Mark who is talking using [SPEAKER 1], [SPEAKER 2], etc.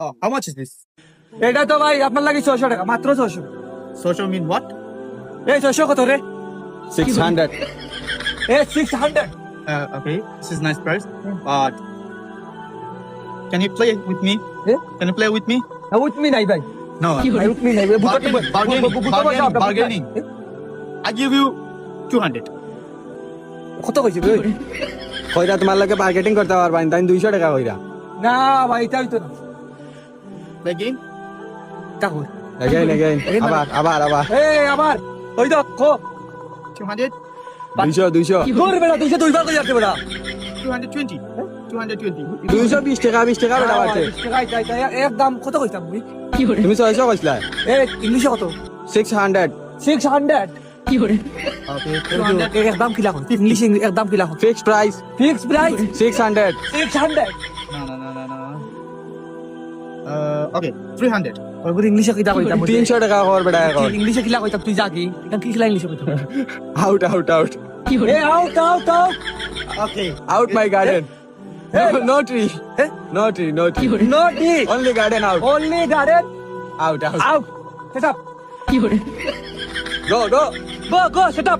[SPEAKER 1] Oh, how much is this?
[SPEAKER 2] এটা তো ভাই আপনার লাগে 600 টাকা, মাত্র 600।
[SPEAKER 1] Social mean what?
[SPEAKER 2] এই 600 কত রে?
[SPEAKER 3] 600.
[SPEAKER 2] এ 600।
[SPEAKER 1] Okay, this is nice price. But can you play with me?
[SPEAKER 2] Eh?
[SPEAKER 1] Can you play with me?
[SPEAKER 2] With me নাই ভাই,
[SPEAKER 1] No.
[SPEAKER 2] উইথ মি নাই।
[SPEAKER 1] Bargaining. I give you 200.
[SPEAKER 2] কত কইছি ভাই?
[SPEAKER 3] কইরা তোমার লাগে মার্কেটিং করতে পারবা না, তাই 200 টাকা কইরা।
[SPEAKER 2] না ভাই এটা হইতো না।
[SPEAKER 1] Play game?
[SPEAKER 2] টাকা
[SPEAKER 3] Again. আবার।
[SPEAKER 2] এই আবার ওই তো কো
[SPEAKER 1] 200?
[SPEAKER 3] 200.
[SPEAKER 2] দূর বেটা, 200 দুইবার কই যাচ্ছে বেটা।
[SPEAKER 1] 220? 220.
[SPEAKER 3] 220 টাকা 20 টাকা বেটা বাড়ছে।
[SPEAKER 2] একদম কত কইতাম ভাই?
[SPEAKER 3] তুমি 600 কইছলা।
[SPEAKER 2] এ ইংলিশে কত?
[SPEAKER 3] 600.
[SPEAKER 2] 600।
[SPEAKER 1] Okay, 200.
[SPEAKER 2] একদম কি লাগুন? ইংলিশে একদম কি লাগুন?
[SPEAKER 3] Fixed price.
[SPEAKER 2] Fix price
[SPEAKER 3] 600.
[SPEAKER 2] 600।
[SPEAKER 1] No. Okay, 300.
[SPEAKER 2] ওর ইংলিশে কিটা কইতাম?
[SPEAKER 3] 300 টাকা কর বেটা এখন।
[SPEAKER 2] ইংলিশে কিলা কইতাম তুই জাগি? এটা কি কিলা ইংলিশে কইতাম?
[SPEAKER 3] Out.
[SPEAKER 2] A out.
[SPEAKER 1] Okay.
[SPEAKER 3] Out my garden.
[SPEAKER 2] Hey.
[SPEAKER 3] No tree.
[SPEAKER 2] Eh?
[SPEAKER 3] No tree.
[SPEAKER 2] No D,
[SPEAKER 3] Only garden out.
[SPEAKER 2] only garden
[SPEAKER 3] Out.
[SPEAKER 2] out. Set up.
[SPEAKER 3] Go.
[SPEAKER 2] Go, set up.